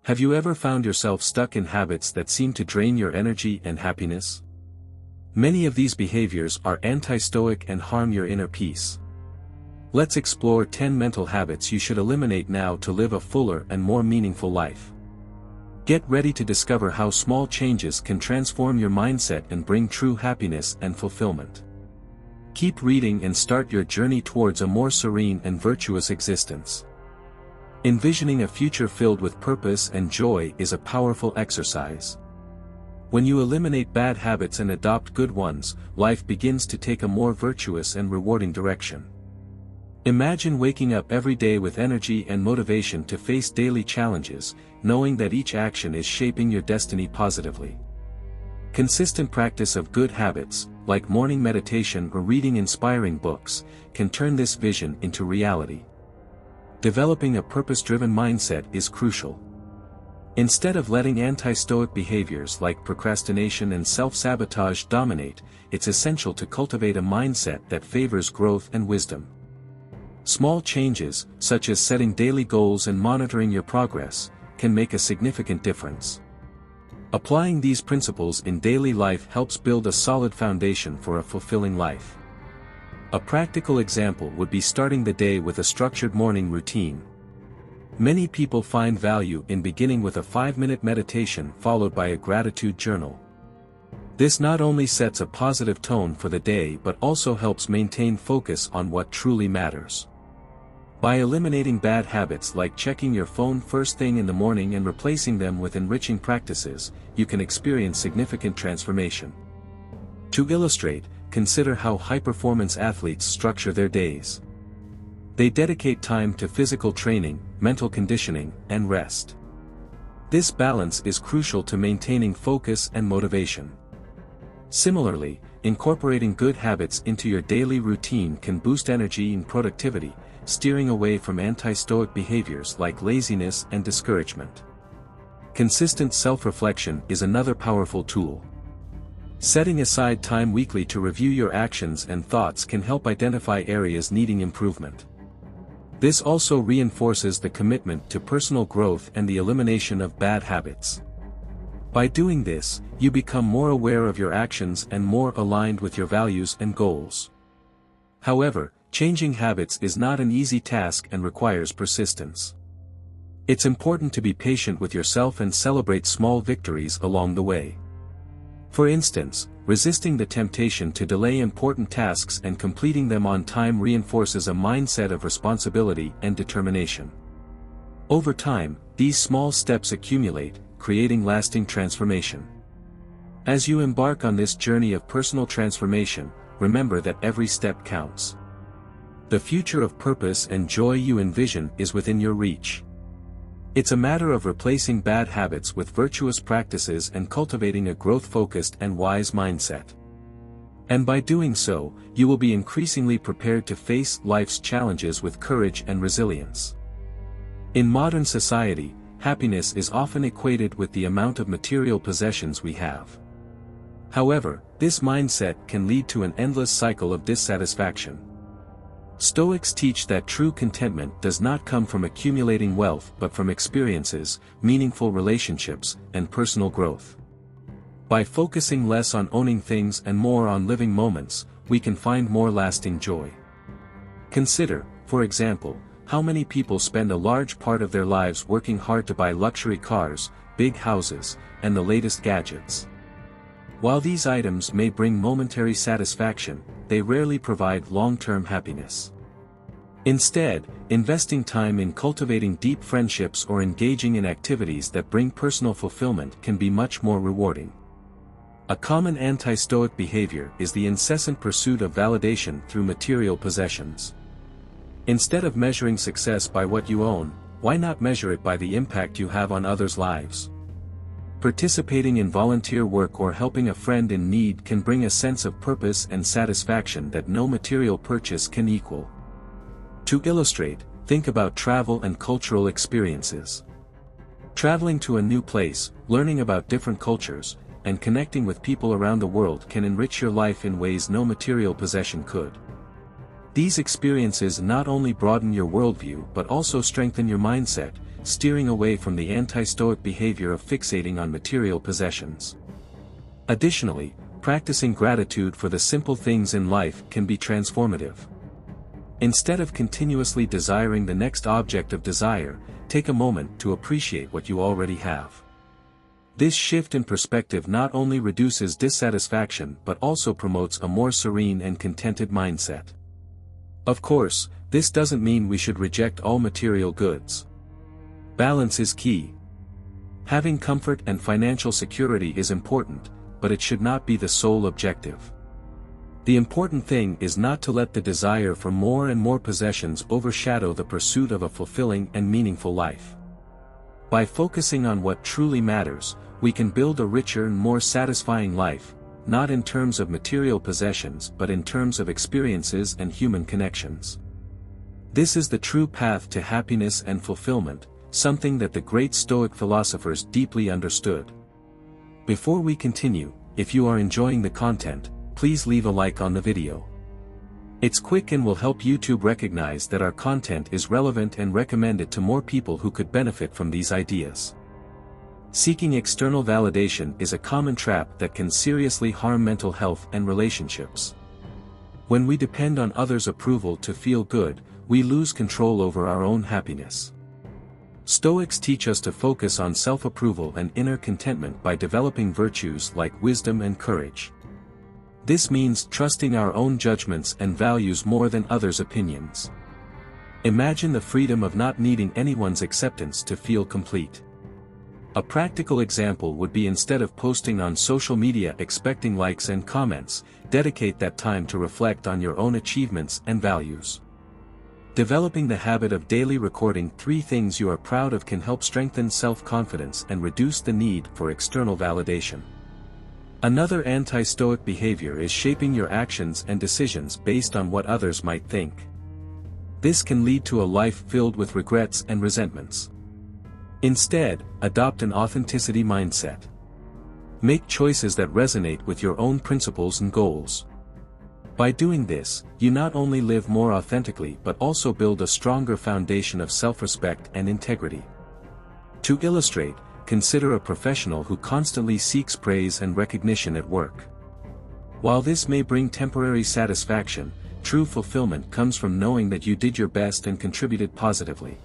Have you ever found yourself stuck in habits that seem to drain your energy and happiness? Many of these behaviors are anti-stoic and harm your inner peace. Let's explore 10 mental habits you should eliminate now to live a fuller and more meaningful life. Get ready to discover how small changes can transform your mindset and bring true happiness and fulfillment. Keep reading and start your journey towards a more serene and virtuous existence. Envisioning a future filled with purpose and joy is a powerful exercise. When you eliminate bad habits and adopt good ones, life begins to take a more virtuous and rewarding direction. Imagine waking up every day with energy and motivation to face daily challenges, knowing that each action is shaping your destiny positively. Consistent practice of good habits, like morning meditation or reading inspiring books, can turn this vision into reality. Developing a purpose-driven mindset is crucial. Instead of letting anti-stoic behaviors like procrastination and self-sabotage dominate, it's essential to cultivate a mindset that favors growth and wisdom. Small changes, such as setting daily goals and monitoring your progress, can make a significant difference. Applying these principles in daily life helps build a solid foundation for a fulfilling life. A practical example would be starting the day with a structured morning routine. Many people find value in beginning with a 5-minute meditation followed by a gratitude journal. This not only sets a positive tone for the day but also helps maintain focus on what truly matters. By eliminating bad habits like checking your phone first thing in the morning and replacing them with enriching practices, you can experience significant transformation. To illustrate, consider how high-performance athletes structure their days. They dedicate time to physical training, mental conditioning, and rest. This balance is crucial to maintaining focus and motivation. Similarly, incorporating good habits into your daily routine can boost energy and productivity, steering away from anti-stoic behaviors like laziness and discouragement. Consistent self-reflection is another powerful tool. Setting aside time weekly to review your actions and thoughts can help identify areas needing improvement. This also reinforces the commitment to personal growth and the elimination of bad habits. By doing this, you become more aware of your actions and more aligned with your values and goals. However, changing habits is not an easy task and requires persistence. It's important to be patient with yourself and celebrate small victories along the way. For instance, resisting the temptation to delay important tasks and completing them on time reinforces a mindset of responsibility and determination. Over time, these small steps accumulate, creating lasting transformation. As you embark on this journey of personal transformation, remember that every step counts. The future of purpose and joy you envision is within your reach. It's a matter of replacing bad habits with virtuous practices and cultivating a growth-focused and wise mindset. And by doing so, you will be increasingly prepared to face life's challenges with courage and resilience. In modern society, happiness is often equated with the amount of material possessions we have. However, this mindset can lead to an endless cycle of dissatisfaction. Stoics teach that true contentment does not come from accumulating wealth but from experiences, meaningful relationships, and personal growth. By focusing less on owning things and more on living moments, we can find more lasting joy. Consider, for example, how many people spend a large part of their lives working hard to buy luxury cars, big houses, and the latest gadgets. While these items may bring momentary satisfaction, they rarely provide long-term happiness. Instead, investing time in cultivating deep friendships or engaging in activities that bring personal fulfillment can be much more rewarding. A common anti-stoic behavior is the incessant pursuit of validation through material possessions. Instead of measuring success by what you own, why not measure it by the impact you have on others' lives? Participating in volunteer work or helping a friend in need can bring a sense of purpose and satisfaction that no material purchase can equal. To illustrate, think about travel and cultural experiences. Traveling to a new place, learning about different cultures, and connecting with people around the world can enrich your life in ways no material possession could. These experiences not only broaden your worldview but also strengthen your mindset, steering away from the anti-Stoic behavior of fixating on material possessions. Additionally, practicing gratitude for the simple things in life can be transformative. Instead of continuously desiring the next object of desire, take a moment to appreciate what you already have. This shift in perspective not only reduces dissatisfaction but also promotes a more serene and contented mindset. Of course, this doesn't mean we should reject all material goods. Balance is key. Having comfort and financial security is important, but it should not be the sole objective. The important thing is not to let the desire for more and more possessions overshadow the pursuit of a fulfilling and meaningful life. By focusing on what truly matters, we can build a richer and more satisfying life, not in terms of material possessions but in terms of experiences and human connections. This is the true path to happiness and fulfillment, something that the great Stoic philosophers deeply understood. Before we continue, if you are enjoying the content, please leave a like on the video. It's quick and will help YouTube recognize that our content is relevant and recommend it to more people who could benefit from these ideas. Seeking external validation is a common trap that can seriously harm mental health and relationships. When we depend on others' approval to feel good, we lose control over our own happiness. Stoics teach us to focus on self-approval and inner contentment by developing virtues like wisdom and courage. This means trusting our own judgments and values more than others' opinions. Imagine the freedom of not needing anyone's acceptance to feel complete. A practical example would be, instead of posting on social media expecting likes and comments, dedicate that time to reflect on your own achievements and values. Developing the habit of daily recording 3 things you are proud of can help strengthen self-confidence and reduce the need for external validation. Another anti-Stoic behavior is shaping your actions and decisions based on what others might think. This can lead to a life filled with regrets and resentments. Instead, adopt an authenticity mindset. Make choices that resonate with your own principles and goals. By doing this, you not only live more authentically but also build a stronger foundation of self-respect and integrity. To illustrate, consider a professional who constantly seeks praise and recognition at work. While this may bring temporary satisfaction, true fulfillment comes from knowing that you did your best and contributed positively.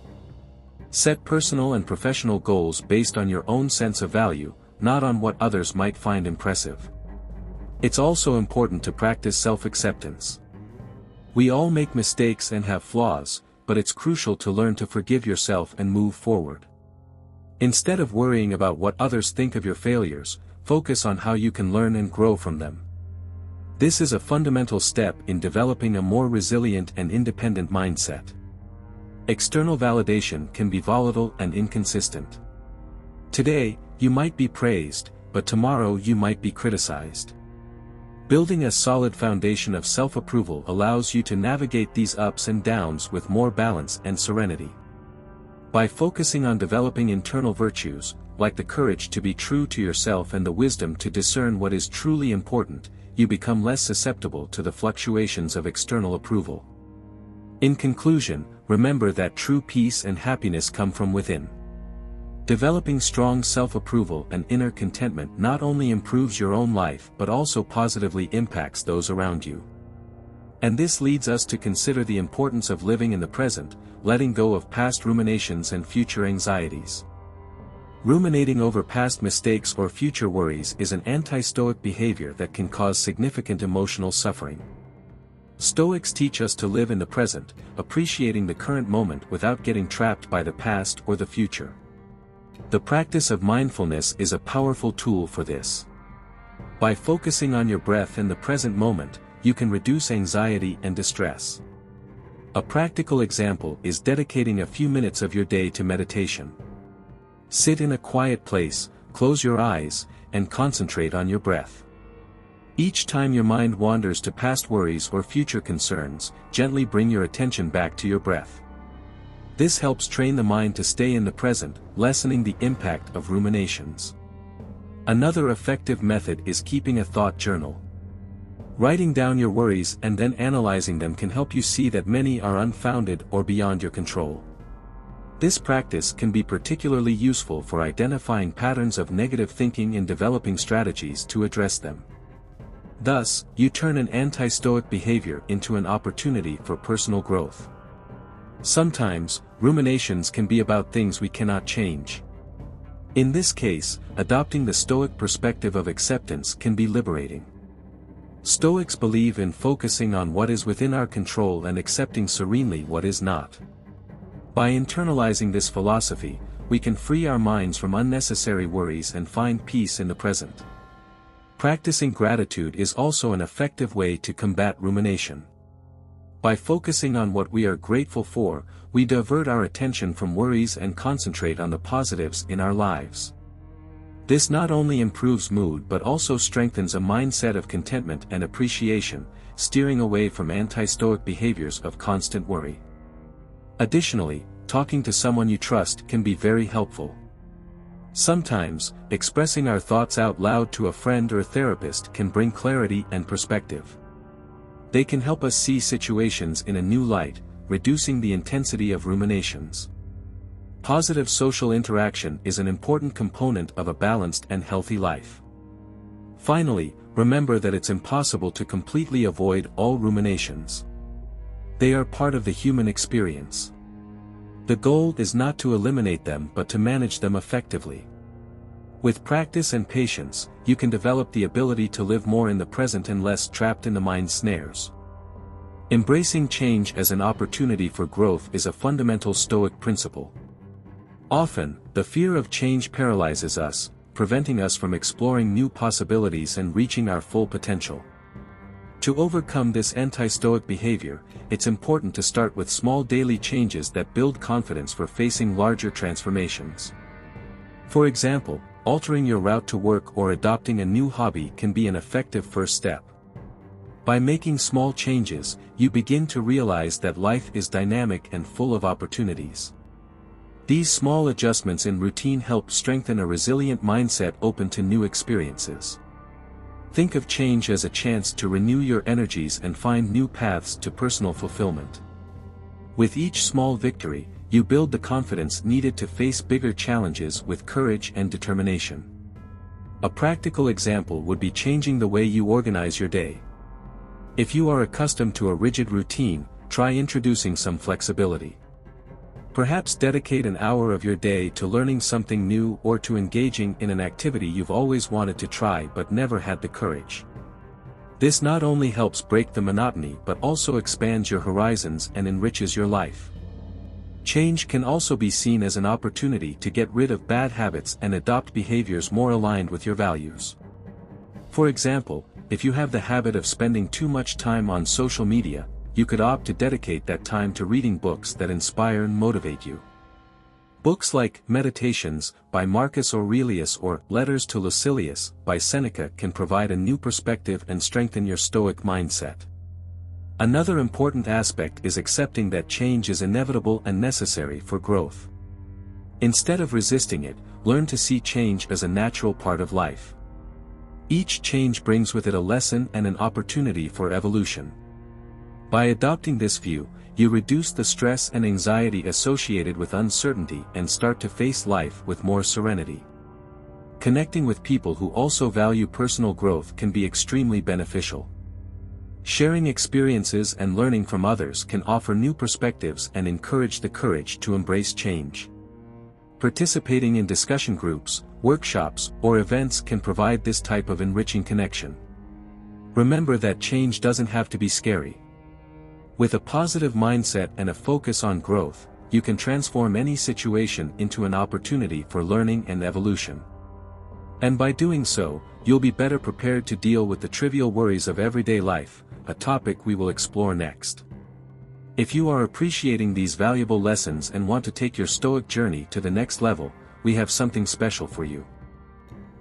Set personal and professional goals based on your own sense of value, not on what others might find impressive. It's also important to practice self-acceptance. We all make mistakes and have flaws, but it's crucial to learn to forgive yourself and move forward. Instead of worrying about what others think of your failures, focus on how you can learn and grow from them. This is a fundamental step in developing a more resilient and independent mindset. External validation can be volatile and inconsistent. Today, you might be praised, but tomorrow you might be criticized. Building a solid foundation of self-approval allows you to navigate these ups and downs with more balance and serenity. By focusing on developing internal virtues, like the courage to be true to yourself and the wisdom to discern what is truly important, you become less susceptible to the fluctuations of external approval. In conclusion, remember that true peace and happiness come from within. Developing strong self-approval and inner contentment not only improves your own life but also positively impacts those around you. And this leads us to consider the importance of living in the present, letting go of past ruminations and future anxieties. Ruminating over past mistakes or future worries is an anti-Stoic behavior that can cause significant emotional suffering. Stoics teach us to live in the present, appreciating the current moment without getting trapped by the past or the future. The practice of mindfulness is a powerful tool for this. By focusing on your breath and the present moment, you can reduce anxiety and distress. A practical example is dedicating a few minutes of your day to meditation. Sit in a quiet place, close your eyes, and concentrate on your breath. Each time your mind wanders to past worries or future concerns, gently bring your attention back to your breath. This helps train the mind to stay in the present, lessening the impact of ruminations. Another effective method is keeping a thought journal. Writing down your worries and then analyzing them can help you see that many are unfounded or beyond your control. This practice can be particularly useful for identifying patterns of negative thinking and developing strategies to address them. Thus, you turn an anti-stoic behavior into an opportunity for personal growth. Sometimes, ruminations can be about things we cannot change. In this case, adopting the Stoic perspective of acceptance can be liberating. Stoics believe in focusing on what is within our control and accepting serenely what is not. By internalizing this philosophy, we can free our minds from unnecessary worries and find peace in the present. Practicing gratitude is also an effective way to combat rumination. By focusing on what we are grateful for, we divert our attention from worries and concentrate on the positives in our lives. This not only improves mood but also strengthens a mindset of contentment and appreciation, steering away from anti-stoic behaviors of constant worry. Additionally, talking to someone you trust can be very helpful. Sometimes, expressing our thoughts out loud to a friend or therapist can bring clarity and perspective. They can help us see situations in a new light, reducing the intensity of ruminations. Positive social interaction is an important component of a balanced and healthy life. Finally, remember that it's impossible to completely avoid all ruminations. They are part of the human experience. The goal is not to eliminate them but to manage them effectively. With practice and patience, you can develop the ability to live more in the present and less trapped in the mind's snares. Embracing change as an opportunity for growth is a fundamental Stoic principle. Often, the fear of change paralyzes us, preventing us from exploring new possibilities and reaching our full potential. To overcome this anti-Stoic behavior, it's important to start with small daily changes that build confidence for facing larger transformations. For example, altering your route to work or adopting a new hobby can be an effective first step. By making small changes, you begin to realize that life is dynamic and full of opportunities. These small adjustments in routine help strengthen a resilient mindset open to new experiences. Think of change as a chance to renew your energies and find new paths to personal fulfillment. With each small victory, you build the confidence needed to face bigger challenges with courage and determination. A practical example would be changing the way you organize your day. If you are accustomed to a rigid routine, try introducing some flexibility. Perhaps dedicate an hour of your day to learning something new or to engaging in an activity you've always wanted to try but never had the courage. This not only helps break the monotony but also expands your horizons and enriches your life. Change can also be seen as an opportunity to get rid of bad habits and adopt behaviors more aligned with your values. For example, if you have the habit of spending too much time on social media, you could opt to dedicate that time to reading books that inspire and motivate you. Books like Meditations by Marcus Aurelius or Letters to Lucilius by Seneca can provide a new perspective and strengthen your Stoic mindset. Another important aspect is accepting that change is inevitable and necessary for growth. Instead of resisting it, learn to see change as a natural part of life. Each change brings with it a lesson and an opportunity for evolution. By adopting this view, you reduce the stress and anxiety associated with uncertainty and start to face life with more serenity. Connecting with people who also value personal growth can be extremely beneficial. Sharing experiences and learning from others can offer new perspectives and encourage the courage to embrace change. Participating in discussion groups, workshops, or events can provide this type of enriching connection. Remember that change doesn't have to be scary. With a positive mindset and a focus on growth, you can transform any situation into an opportunity for learning and evolution. And by doing so, you'll be better prepared to deal with the trivial worries of everyday life, a topic we will explore next. If you are appreciating these valuable lessons and want to take your Stoic journey to the next level, we have something special for you.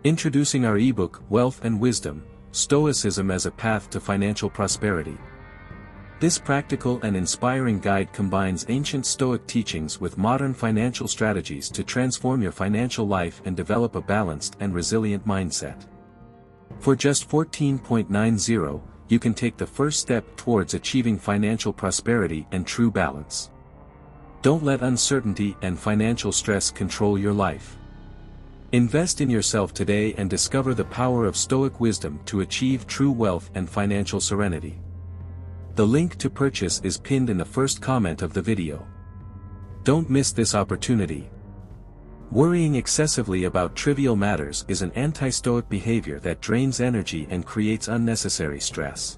Introducing our ebook, Wealth and Wisdom: Stoicism as a Path to Financial Prosperity. This practical and inspiring guide combines ancient Stoic teachings with modern financial strategies to transform your financial life and develop a balanced and resilient mindset. For just $14.90, you can take the first step towards achieving financial prosperity and true balance. Don't let uncertainty and financial stress control your life. Invest in yourself today and discover the power of Stoic wisdom to achieve true wealth and financial serenity. The link to purchase is pinned in the first comment of the video. Don't miss this opportunity. Worrying excessively about trivial matters is an anti-Stoic behavior that drains energy and creates unnecessary stress.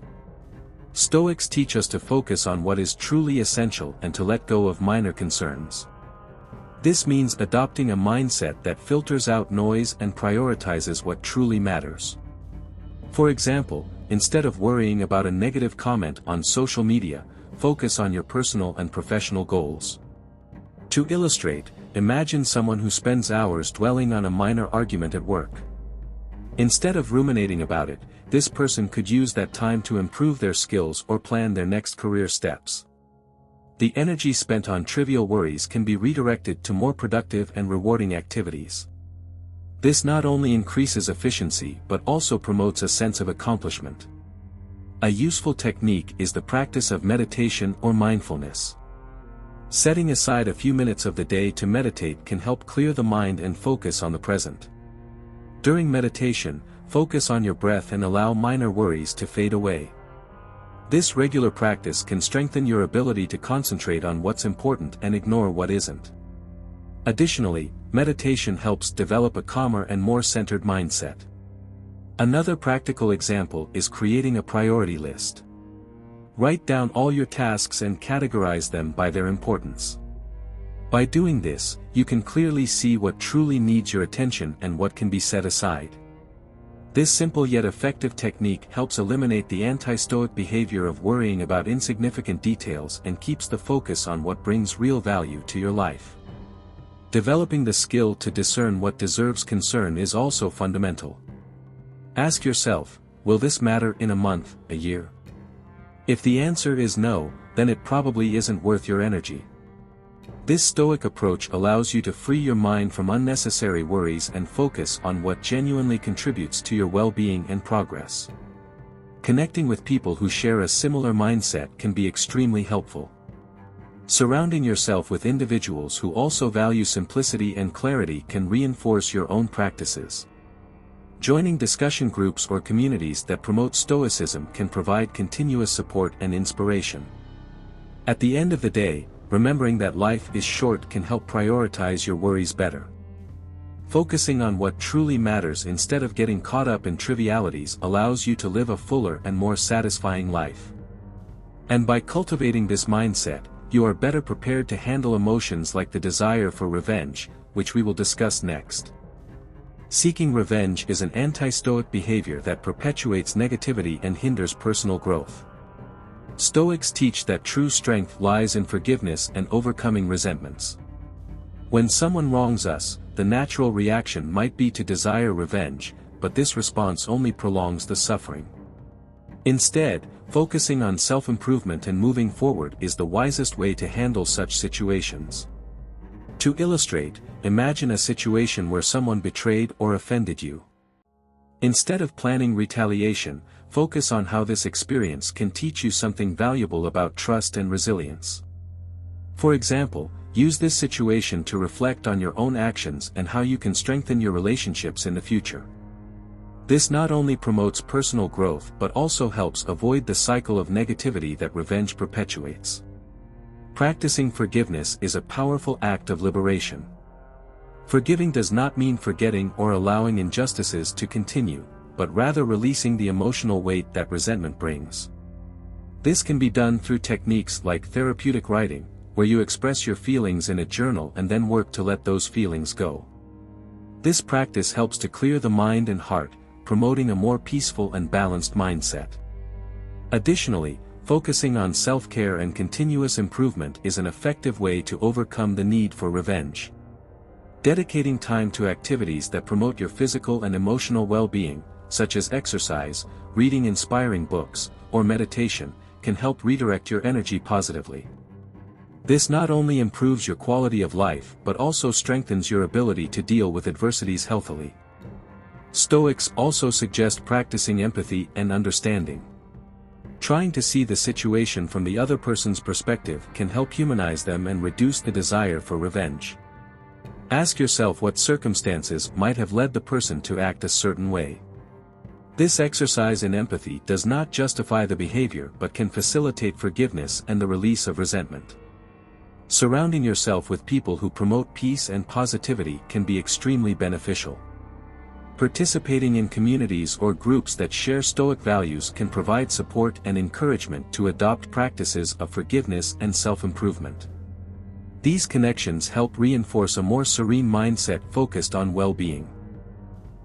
Stoics teach us to focus on what is truly essential and to let go of minor concerns. This means adopting a mindset that filters out noise and prioritizes what truly matters. For example, instead of worrying about a negative comment on social media, focus on your personal and professional goals. To illustrate, imagine someone who spends hours dwelling on a minor argument at work. Instead of ruminating about it, this person could use that time to improve their skills or plan their next career steps. The energy spent on trivial worries can be redirected to more productive and rewarding activities. This not only increases efficiency but also promotes a sense of accomplishment. A useful technique is the practice of meditation or mindfulness. Setting aside a few minutes of the day to meditate can help clear the mind and focus on the present. During meditation, focus on your breath and allow minor worries to fade away. This regular practice can strengthen your ability to concentrate on what's important and ignore what isn't. Additionally, meditation helps develop a calmer and more centered mindset. Another practical example is creating a priority list. Write down all your tasks and categorize them by their importance. By doing this, you can clearly see what truly needs your attention and what can be set aside. This simple yet effective technique helps eliminate the anti-Stoic behavior of worrying about insignificant details and keeps the focus on what brings real value to your life. Developing the skill to discern what deserves concern is also fundamental. Ask yourself, will this matter in a month, a year? If the answer is no, then it probably isn't worth your energy. This Stoic approach allows you to free your mind from unnecessary worries and focus on what genuinely contributes to your well-being and progress. Connecting with people who share a similar mindset can be extremely helpful. Surrounding yourself with individuals who also value simplicity and clarity can reinforce your own practices. Joining discussion groups or communities that promote Stoicism can provide continuous support and inspiration. At the end of the day, remembering that life is short can help prioritize your worries better. Focusing on what truly matters instead of getting caught up in trivialities allows you to live a fuller and more satisfying life. And by cultivating this mindset, you are better prepared to handle emotions like the desire for revenge, which we will discuss next. Seeking revenge is an anti-Stoic behavior that perpetuates negativity and hinders personal growth. Stoics teach that true strength lies in forgiveness and overcoming resentments. When someone wrongs us, the natural reaction might be to desire revenge, but this response only prolongs the suffering. Instead, focusing on self-improvement and moving forward is the wisest way to handle such situations. To illustrate, imagine a situation where someone betrayed or offended you. Instead of planning retaliation, focus on how this experience can teach you something valuable about trust and resilience. For example, use this situation to reflect on your own actions and how you can strengthen your relationships in the future. This not only promotes personal growth but also helps avoid the cycle of negativity that revenge perpetuates. Practicing forgiveness is a powerful act of liberation. Forgiving does not mean forgetting or allowing injustices to continue, but rather releasing the emotional weight that resentment brings. This can be done through techniques like therapeutic writing, where you express your feelings in a journal and then work to let those feelings go. This practice helps to clear the mind and heart, promoting a more peaceful and balanced mindset. Additionally, focusing on self-care and continuous improvement is an effective way to overcome the need for revenge. Dedicating time to activities that promote your physical and emotional well-being, such as exercise, reading inspiring books, or meditation, can help redirect your energy positively. This not only improves your quality of life but also strengthens your ability to deal with adversities healthily. Stoics also suggest practicing empathy and understanding. Trying to see the situation from the other person's perspective can help humanize them and reduce the desire for revenge. Ask yourself what circumstances might have led the person to act a certain way. This exercise in empathy does not justify the behavior but can facilitate forgiveness and the release of resentment. Surrounding yourself with people who promote peace and positivity can be extremely beneficial. Participating in communities or groups that share Stoic values can provide support and encouragement to adopt practices of forgiveness and self-improvement. These connections help reinforce a more serene mindset focused on well-being.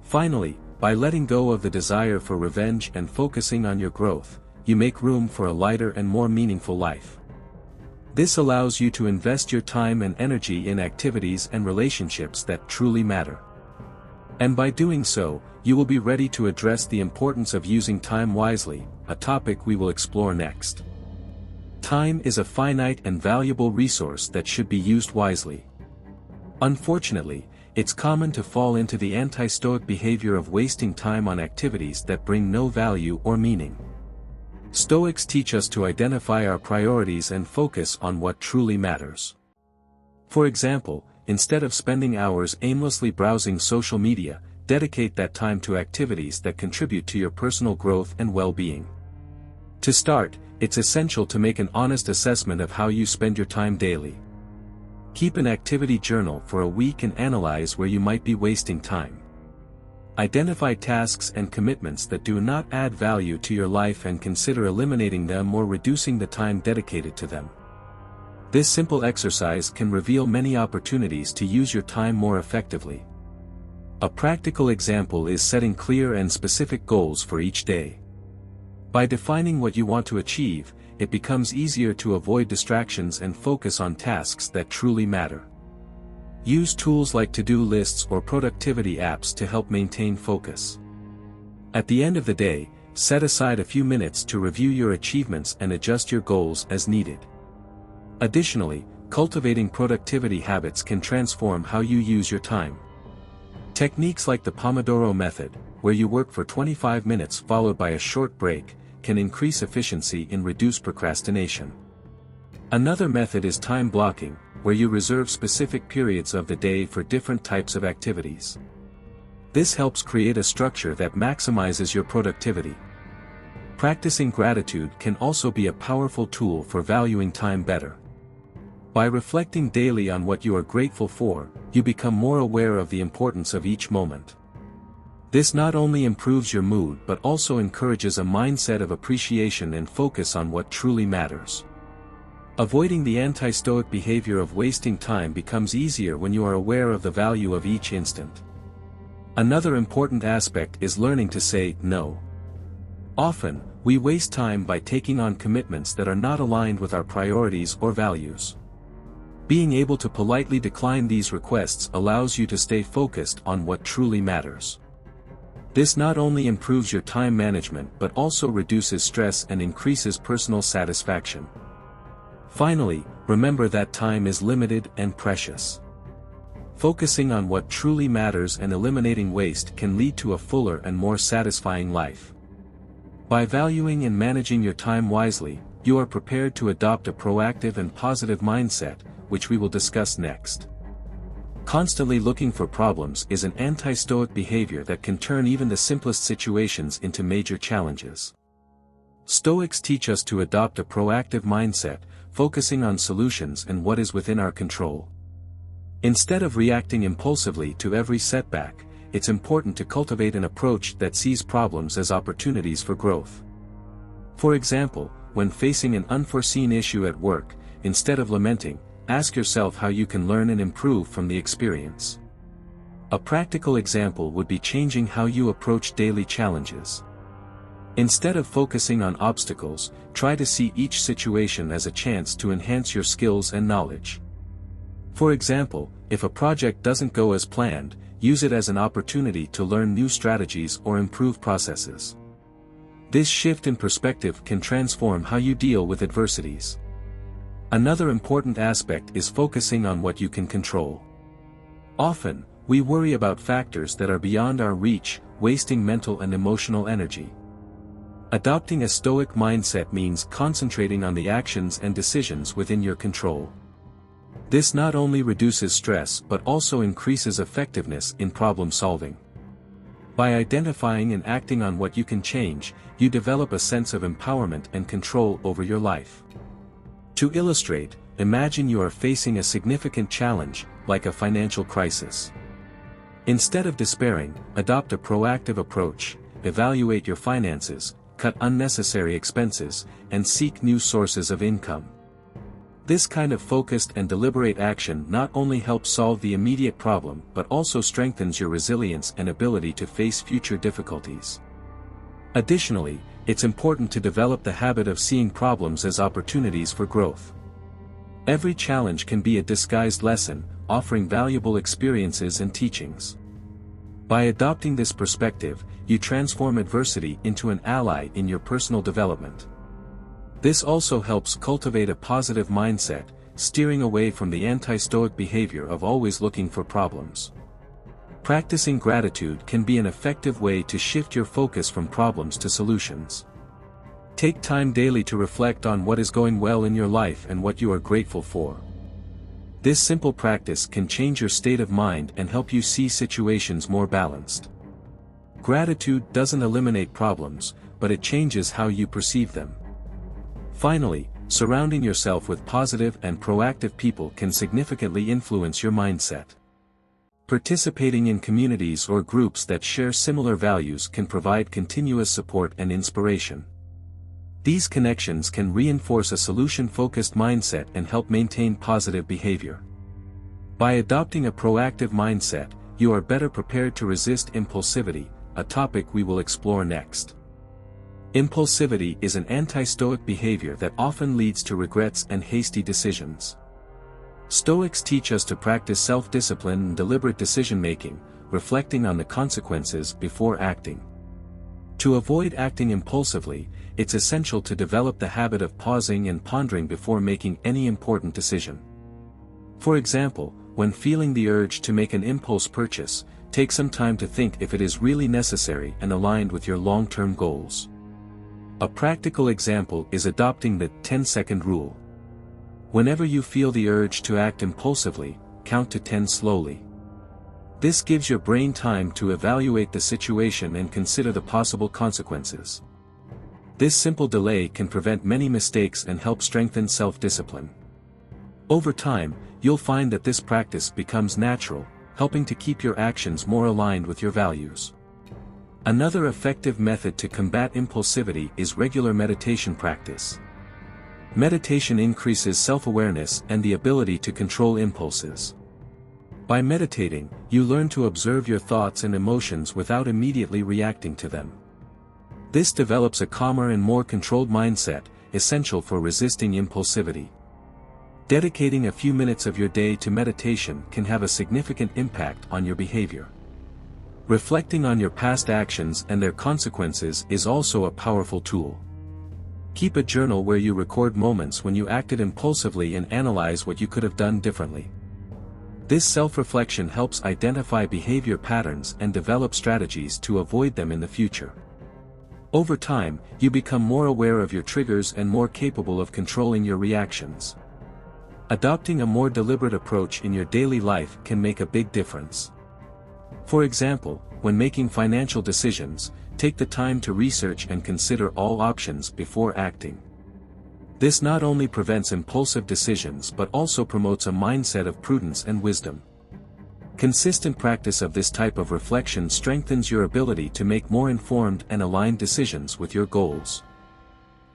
Finally, by letting go of the desire for revenge and focusing on your growth, you make room for a lighter and more meaningful life. This allows you to invest your time and energy in activities and relationships that truly matter. And by doing so, you will be ready to address the importance of using time wisely, a topic we will explore next. Time is a finite and valuable resource that should be used wisely. Unfortunately, it's common to fall into the anti-Stoic behavior of wasting time on activities that bring no value or meaning. Stoics teach us to identify our priorities and focus on what truly matters. For example, instead of spending hours aimlessly browsing social media, dedicate that time to activities that contribute to your personal growth and well-being. To start, it's essential to make an honest assessment of how you spend your time daily. Keep an activity journal for a week and analyze where you might be wasting time. Identify tasks and commitments that do not add value to your life and consider eliminating them or reducing the time dedicated to them. This simple exercise can reveal many opportunities to use your time more effectively. A practical example is setting clear and specific goals for each day. By defining what you want to achieve, it becomes easier to avoid distractions and focus on tasks that truly matter. Use tools like to-do lists or productivity apps to help maintain focus. At the end of the day, set aside a few minutes to review your achievements and adjust your goals as needed. Additionally, cultivating productivity habits can transform how you use your time. Techniques like the Pomodoro method, where you work for 25 minutes followed by a short break, can increase efficiency and reduce procrastination. Another method is time blocking, where you reserve specific periods of the day for different types of activities. This helps create a structure that maximizes your productivity. Practicing gratitude can also be a powerful tool for valuing time better. By reflecting daily on what you are grateful for, you become more aware of the importance of each moment. This not only improves your mood but also encourages a mindset of appreciation and focus on what truly matters. Avoiding the anti-Stoic behavior of wasting time becomes easier when you are aware of the value of each instant. Another important aspect is learning to say no. Often, we waste time by taking on commitments that are not aligned with our priorities or values. Being able to politely decline these requests allows you to stay focused on what truly matters. This not only improves your time management but also reduces stress and increases personal satisfaction. Finally, remember that time is limited and precious. Focusing on what truly matters and eliminating waste can lead to a fuller and more satisfying life. By valuing and managing your time wisely, you are prepared to adopt a proactive and positive mindset, which we will discuss next. Constantly looking for problems is an anti-Stoic behavior that can turn even the simplest situations into major challenges. Stoics teach us to adopt a proactive mindset, focusing on solutions and what is within our control. Instead of reacting impulsively to every setback, it's important to cultivate an approach that sees problems as opportunities for growth. For example, when facing an unforeseen issue at work, instead of lamenting, ask yourself how you can learn and improve from the experience. A practical example would be changing how you approach daily challenges. Instead of focusing on obstacles, try to see each situation as a chance to enhance your skills and knowledge. For example, if a project doesn't go as planned, use it as an opportunity to learn new strategies or improve processes. This shift in perspective can transform how you deal with adversities. Another important aspect is focusing on what you can control. Often, we worry about factors that are beyond our reach, wasting mental and emotional energy. Adopting a Stoic mindset means concentrating on the actions and decisions within your control. This not only reduces stress but also increases effectiveness in problem solving. By identifying and acting on what you can change, you develop a sense of empowerment and control over your life. To illustrate, imagine you are facing a significant challenge, like a financial crisis. Instead of despairing, adopt a proactive approach, evaluate your finances, cut unnecessary expenses, and seek new sources of income. This kind of focused and deliberate action not only helps solve the immediate problem but also strengthens your resilience and ability to face future difficulties. Additionally, it's important to develop the habit of seeing problems as opportunities for growth. Every challenge can be a disguised lesson, offering valuable experiences and teachings. By adopting this perspective, you transform adversity into an ally in your personal development. This also helps cultivate a positive mindset, steering away from the anti-Stoic behavior of always looking for problems. Practicing gratitude can be an effective way to shift your focus from problems to solutions. Take time daily to reflect on what is going well in your life and what you are grateful for. This simple practice can change your state of mind and help you see situations more balanced. Gratitude doesn't eliminate problems, but it changes how you perceive them. Finally, surrounding yourself with positive and proactive people can significantly influence your mindset. Participating in communities or groups that share similar values can provide continuous support and inspiration. These connections can reinforce a solution-focused mindset and help maintain positive behavior. By adopting a proactive mindset, you are better prepared to resist impulsivity, a topic we will explore next. Impulsivity is an anti-Stoic behavior that often leads to regrets and hasty decisions. Stoics teach us to practice self-discipline and deliberate decision-making, reflecting on the consequences before acting. To avoid acting impulsively, it's essential to develop the habit of pausing and pondering before making any important decision. For example, when feeling the urge to make an impulse purchase, take some time to think if it is really necessary and aligned with your long-term goals. A practical example is adopting the 10-second rule. Whenever you feel the urge to act impulsively, count to 10 slowly. This gives your brain time to evaluate the situation and consider the possible consequences. This simple delay can prevent many mistakes and help strengthen self-discipline. Over time, you'll find that this practice becomes natural, helping to keep your actions more aligned with your values. Another effective method to combat impulsivity is regular meditation practice. Meditation increases self-awareness and the ability to control impulses. By meditating, you learn to observe your thoughts and emotions without immediately reacting to them. This develops a calmer and more controlled mindset, essential for resisting impulsivity. Dedicating a few minutes of your day to meditation can have a significant impact on your behavior. Reflecting on your past actions and their consequences is also a powerful tool. Keep a journal where you record moments when you acted impulsively and analyze what you could have done differently. This self-reflection helps identify behavior patterns and develop strategies to avoid them in the future. Over time, you become more aware of your triggers and more capable of controlling your reactions. Adopting a more deliberate approach in your daily life can make a big difference. For example, when making financial decisions, take the time to research and consider all options before acting. This not only prevents impulsive decisions but also promotes a mindset of prudence and wisdom. Consistent practice of this type of reflection strengthens your ability to make more informed and aligned decisions with your goals.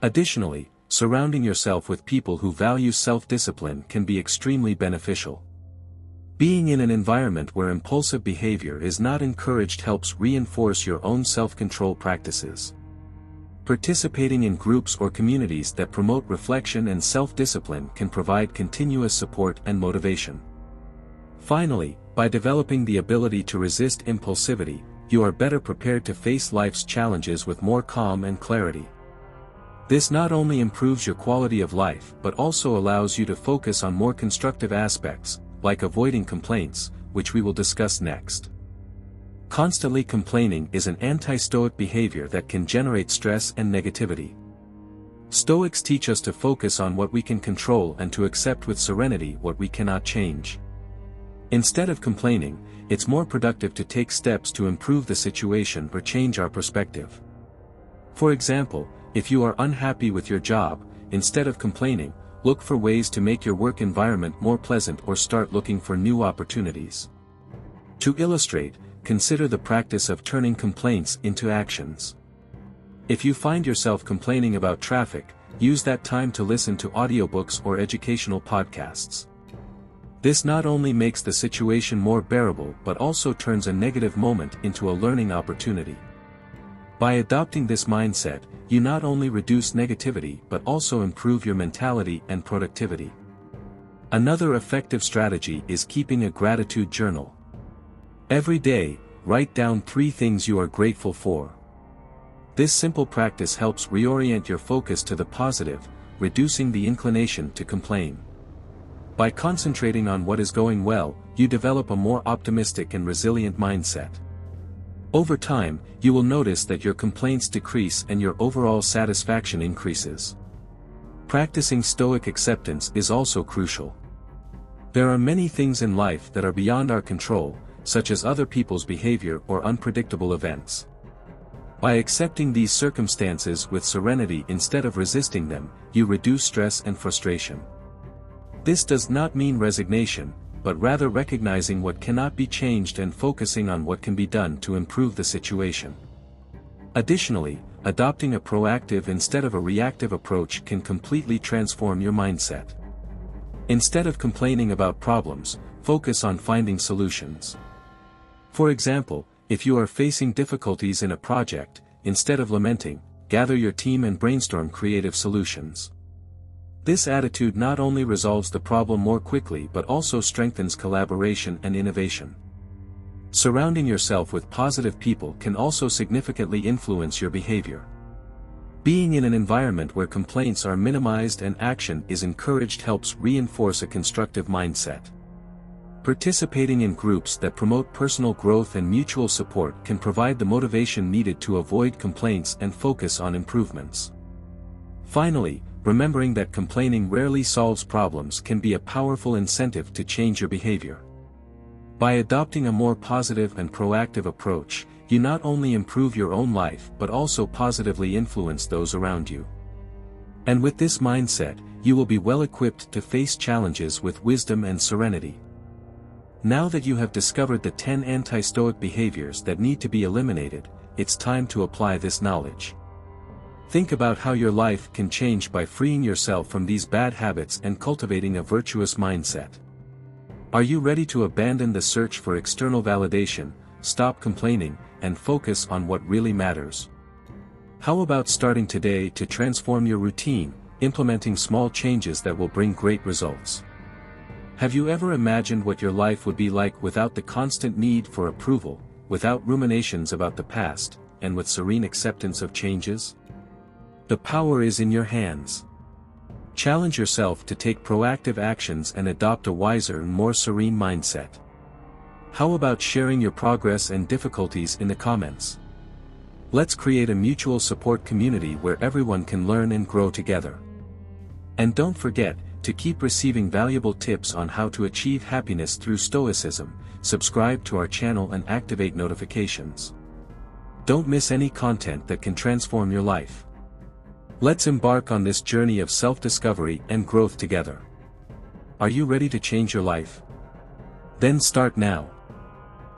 Additionally, surrounding yourself with people who value self-discipline can be extremely beneficial. Being in an environment where impulsive behavior is not encouraged helps reinforce your own self-control practices. Participating in groups or communities that promote reflection and self-discipline can provide continuous support and motivation. Finally, by developing the ability to resist impulsivity, you are better prepared to face life's challenges with more calm and clarity. This not only improves your quality of life but also allows you to focus on more constructive aspects, like avoiding complaints, which we will discuss next. Constantly complaining is an anti-Stoic behavior that can generate stress and negativity. Stoics teach us to focus on what we can control and to accept with serenity what we cannot change. Instead of complaining, it's more productive to take steps to improve the situation or change our perspective. For example, if you are unhappy with your job, instead of complaining, look for ways to make your work environment more pleasant or start looking for new opportunities. To illustrate, consider the practice of turning complaints into actions. If you find yourself complaining about traffic, use that time to listen to audiobooks or educational podcasts. This not only makes the situation more bearable but also turns a negative moment into a learning opportunity. By adopting this mindset, you not only reduce negativity but also improve your mentality and productivity. Another effective strategy is keeping a gratitude journal. Every day, write down 3 things you are grateful for. This simple practice helps reorient your focus to the positive, reducing the inclination to complain. By concentrating on what is going well, you develop a more optimistic and resilient mindset. Over time, you will notice that your complaints decrease and your overall satisfaction increases. Practicing Stoic acceptance is also crucial. There are many things in life that are beyond our control, such as other people's behavior or unpredictable events. By accepting these circumstances with serenity instead of resisting them, you reduce stress and frustration. This does not mean resignation, but rather recognizing what cannot be changed and focusing on what can be done to improve the situation. Additionally, adopting a proactive instead of a reactive approach can completely transform your mindset. Instead of complaining about problems, focus on finding solutions. For example, if you are facing difficulties in a project, instead of lamenting, gather your team and brainstorm creative solutions. This attitude not only resolves the problem more quickly but also strengthens collaboration and innovation. Surrounding yourself with positive people can also significantly influence your behavior. Being in an environment where complaints are minimized and action is encouraged helps reinforce a constructive mindset. Participating in groups that promote personal growth and mutual support can provide the motivation needed to avoid complaints and focus on improvements. Finally, remembering that complaining rarely solves problems can be a powerful incentive to change your behavior. By adopting a more positive and proactive approach, you not only improve your own life but also positively influence those around you. And with this mindset, you will be well equipped to face challenges with wisdom and serenity. Now that you have discovered the 10 anti-Stoic behaviors that need to be eliminated, it's time to apply this knowledge. Think about how your life can change by freeing yourself from these bad habits and cultivating a virtuous mindset. Are you ready to abandon the search for external validation, stop complaining, and focus on what really matters? How about starting today to transform your routine, implementing small changes that will bring great results? Have you ever imagined what your life would be like without the constant need for approval, without ruminations about the past, and with serene acceptance of changes? The power is in your hands. Challenge yourself to take proactive actions and adopt a wiser and more serene mindset. How about sharing your progress and difficulties in the comments? Let's create a mutual support community where everyone can learn and grow together. And don't forget, to keep receiving valuable tips on how to achieve happiness through Stoicism, subscribe to our channel and activate notifications. Don't miss any content that can transform your life. Let's embark on this journey of self-discovery and growth together. Are you ready to change your life? Then start now.